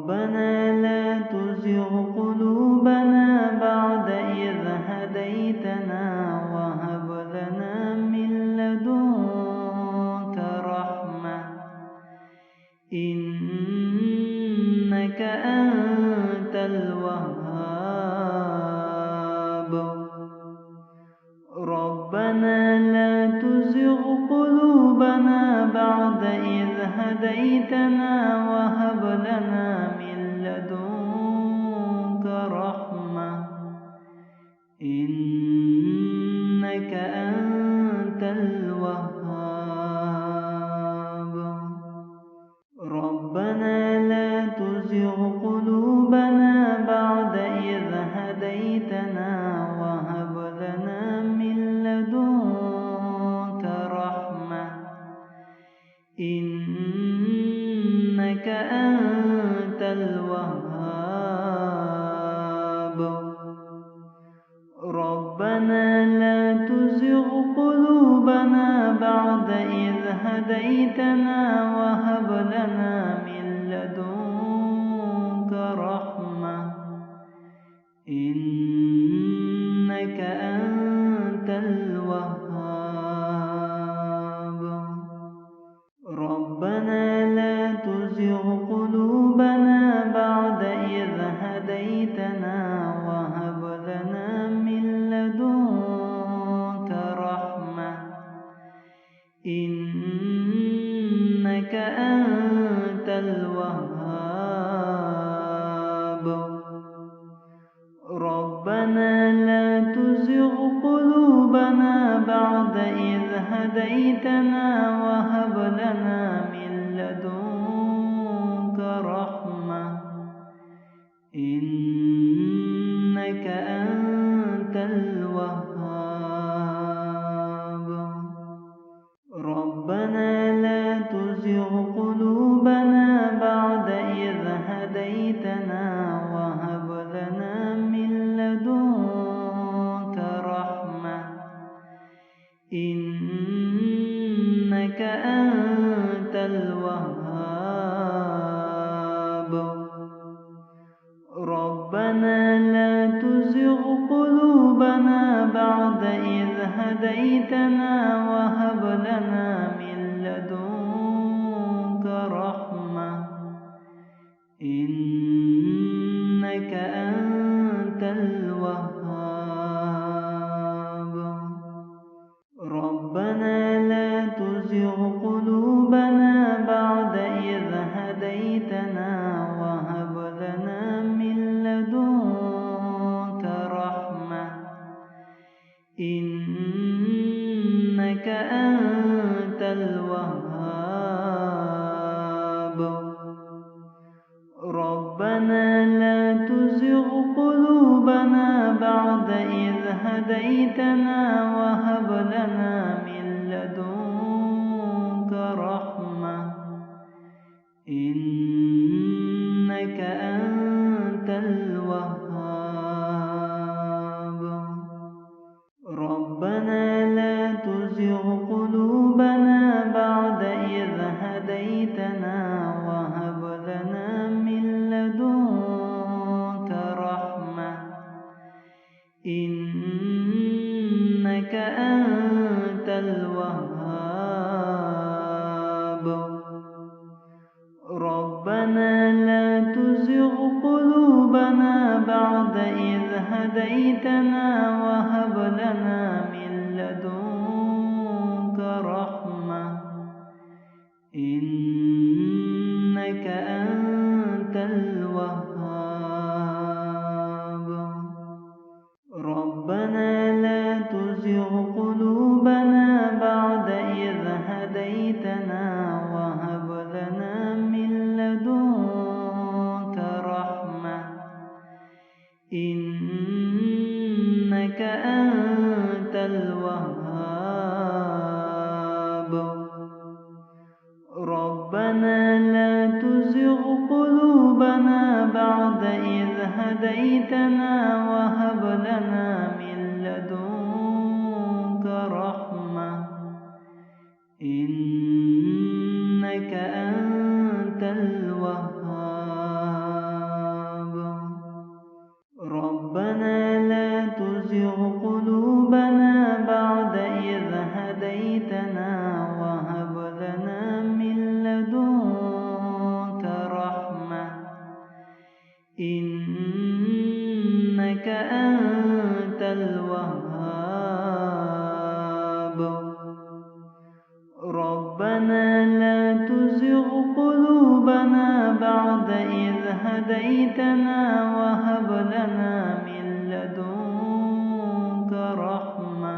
ربنا لا تزغ قلوبنا بعد إذ هديتنا وهب لنا من لدنك رحمة إنك أنت الوهاب. ربنا لا تزغ قلوبنا بعد إذ هديتنا وهب لنا من لدنك رحمة إنك أنت الوهاب. ربنا لا تزغ قلوبنا بعد إذ هديتنا وهب لنا من لدنك رحمة إنك أنت الوهاب. ربنا لا تزغ قلوبنا بعد إذ هديتنا وهب لنا من لدنك رحمة إنك أنت الوهاب. ربنا لا تزغ قلوبنا بعد إذ هديتنا وهب لنا من لدنك رحمة إنك أنت الوهاب. ربنا لا تزغ قلوبنا بعد إذ هديتنا وهب لنا من لدنك رحمة إنك أنت الوهاب. ربنا لا تزغ قلوبنا بعد إذ هديتنا وهب لنا من لدنك رحمة إنك أنت الوهاب. ربنا لا تزغ قلوبنا بعد إذ هديتنا وهب لنا من لدنك رحمة إنك أنت الوهاب. ربنا لا تزغ قلوبنا بعد إذ هديتنا وهب لنا من لدنك رحمة إنك أنت الوهاب. ربنا لا تزغ قلوبنا بعد إذ هديتنا وهب لنا من لدنك رحمة إنك أنت الوهاب. ربنا لا تزغ قلوبنا بعد إذ هديتنا وهب لنا من لدنك رحمة إنك أنت الوهاب. ربنا لا تزغ قلوبنا بعد إذ هديتنا وهب لنا من لدنك رحمة إنك أنت الوهاب. ربنا لا تزغ قلوبنا بعد إذ هديتنا وهب لنا من لدنك رحمة إنك أنت الوهاب. ربنا لا تزغ قلوبنا بعد إذ هديتنا وهب لنا من لدنك رحمة إنك أنت الوهاب. الوهاب ربنا لا تزغ قلوبنا بعد إذ هديتنا وهب لنا من لدنك رحمة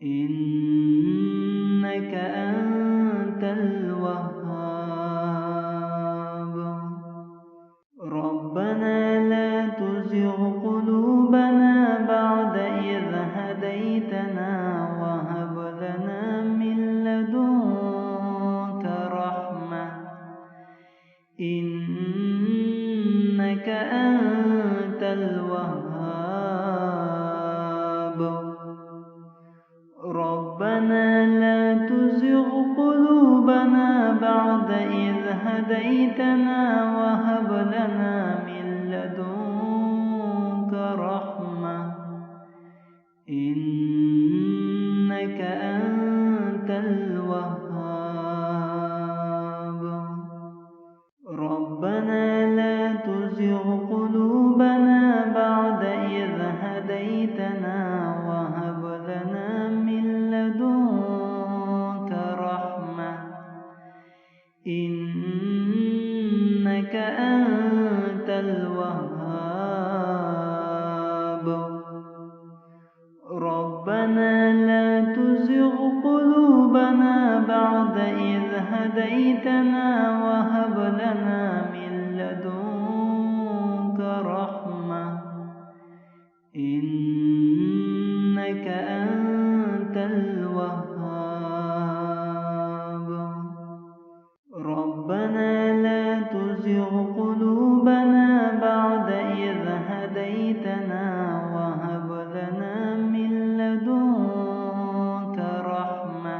إنك أنت الوهاب ربنا لا تزغ قلوبنا بعد إذ هديتنا وهب لنا من لدنك رحمة إنك أنت الوهاب ربنا لا تزغ قلوبنا بعد إذ هديتنا وهب لنا من لدنك رحمة إنك أنت الوهاب ربنا لا تزغ قلوبنا بعد إذ هديتنا وهب لنا من لدنك رحمة إنك أنت الوهاب ربنا لا تزغ قلوبنا بعد إذ هديتنا وهب لنا من لدنك رحمة إنك أنت الوهاب ربنا لا تزغ قلوبنا بعد إذ هديتنا وهب لنا من لدنك رحمة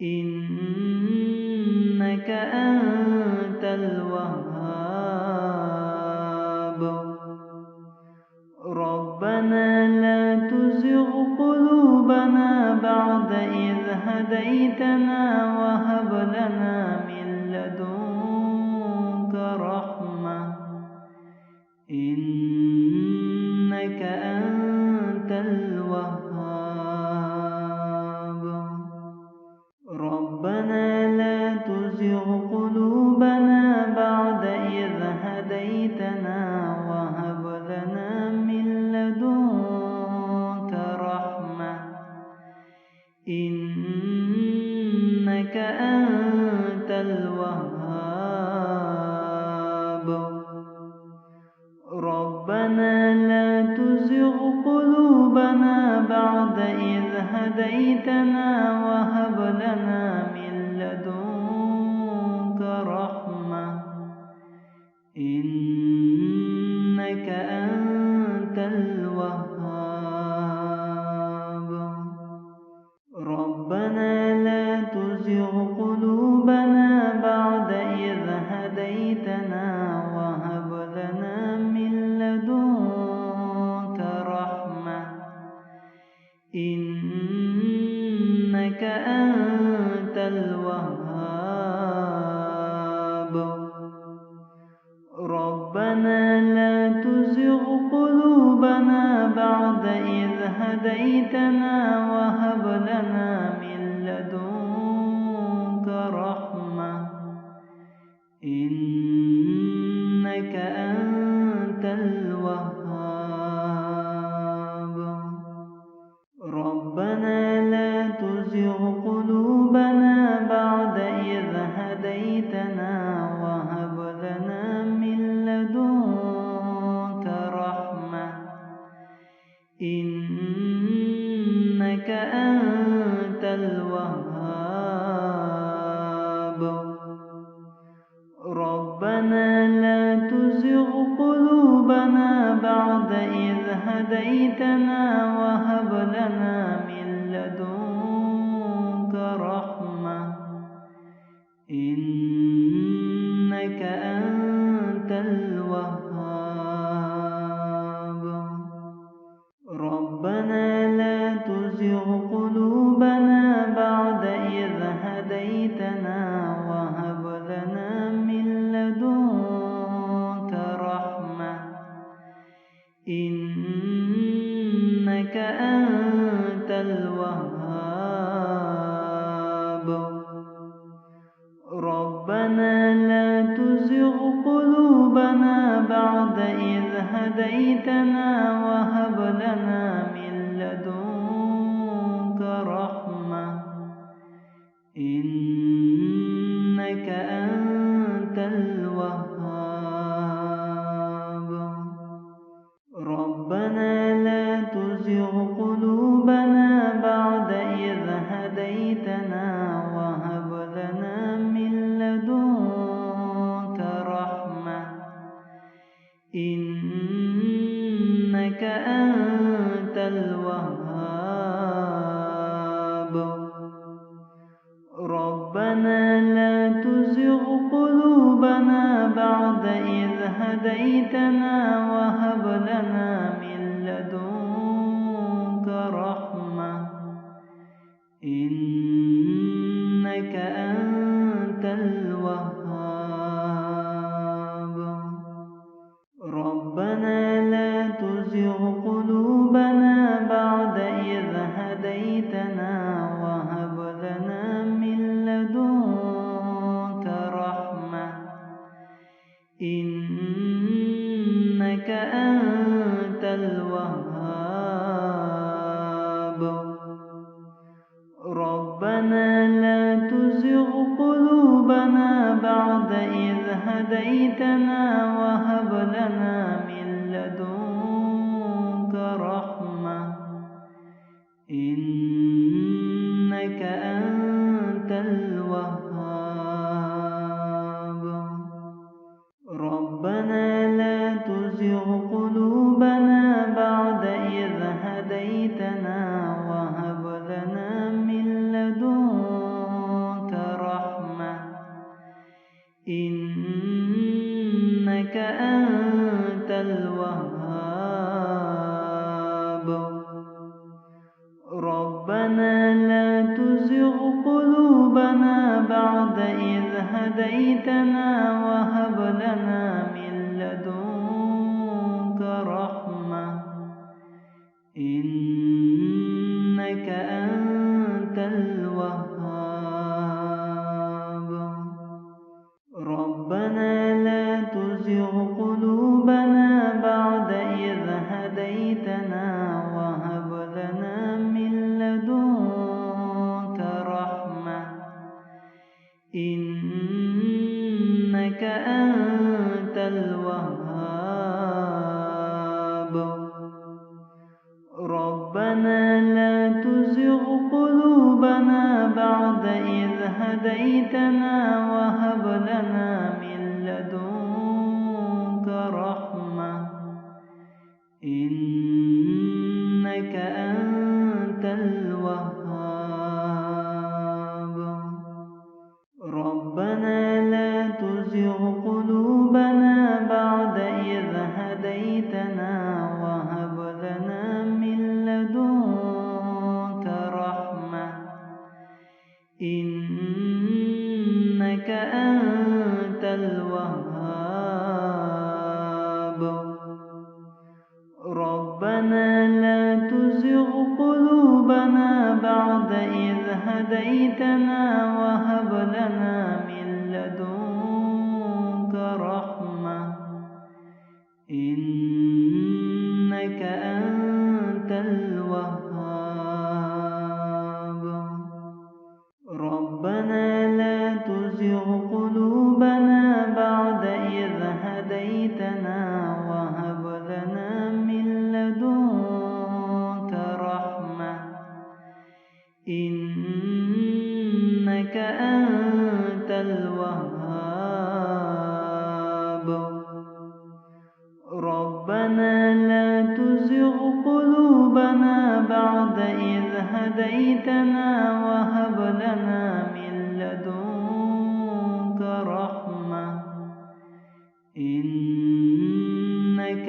إنك أنت الوهاب ربنا لا تزغ قلوبنا بعد إذ هديتنا وهب لنا من لدنك رحمة إنك أنت الوهاب ربنا لا تزغ قلوبنا بعد إذ هديتنا وهب لنا من لدنك رحمة إنك أنت الوهاب ربنا لا تزغ قلوبنا بعد إذ هديتنا وهب لنا من لدنك رحمة إنك أنت الوهاب ربنا لا تزغ قلوبنا بعد إذ هديتنا وهب لنا من لدنك رحمة إنك أنت الوهاب ربنا لا تزغ قلوبنا بعد إذ هديتنا وهب لنا من لدنك رحمة إنك أنت الوهاب ربنا لا تزغ قلوبنا بعد إذ هديتنا وهب لنا من لدنك رحمة إنك أنت الوهاب ربنا لا تزغ قلوبنا بعد إذ هديتنا وهب لنا من لدنك رحمة إنك أنت الوهاب ربنا لا تزغ قلوبنا بعد إذ هديتنا وهب لنا من لدنك رحمة إنك بعد إذ هديتنا وهب لنا من لدنك رحمة إنك أنت الوهاب ربنا لا تزغ قلوبنا بعد إذ هديتنا وهب لنا من لدنك رحمة إنك أنت الوهاب ربنا لا تزغ قلوبنا بعد إذ هديتنا وهب لنا من لدنك رحمة إنك أنت الوهاب ربنا لا تزغ قلوبنا بعد إذ هديتنا وهب لنا من لدنك رحمة إنك أنت الوهاب ربنا لا تزغ قلوبنا بعد إذ هديتنا وهب لنا من لدنك رحمة إنك أنت الوهاب ربنا لا تزغ قلوبنا بعد إذ هديتنا وهب لنا من لدنك رحمة إنك أنت الوهاب ربنا لا تزغ قلوبنا بعد إذ هديتنا وهب لنا من لدنك رحمة إنك أنت الوهاب ربنا لا تزغ قلوبنا بعد إذ هديتنا وهب لنا من لدنك رحمة إنك أنت الوهاب ربنا لا تزغ قلوبنا بعد إذ هديتنا وهب لنا من لدنك رحمة إنك أنت الوهاب ربنا لا تزغ قلوبنا بعد إذ هديتنا وهب لنا من لدنك رحمة إنك أنت الوهاب ربنا لا تزغ قلوبنا بعد إذ هديتنا وهب لنا من لدنك رحمة إنك أنت الوهاب ربنا لا تزغ قلوبنا بعد إذ هديتنا وهب لنا من لدنك رحمة إنك أنت الوهاب ربنا لا تزغ قلوبنا بعد إذ هديتنا وهب لنا من لدنك رحمة إنك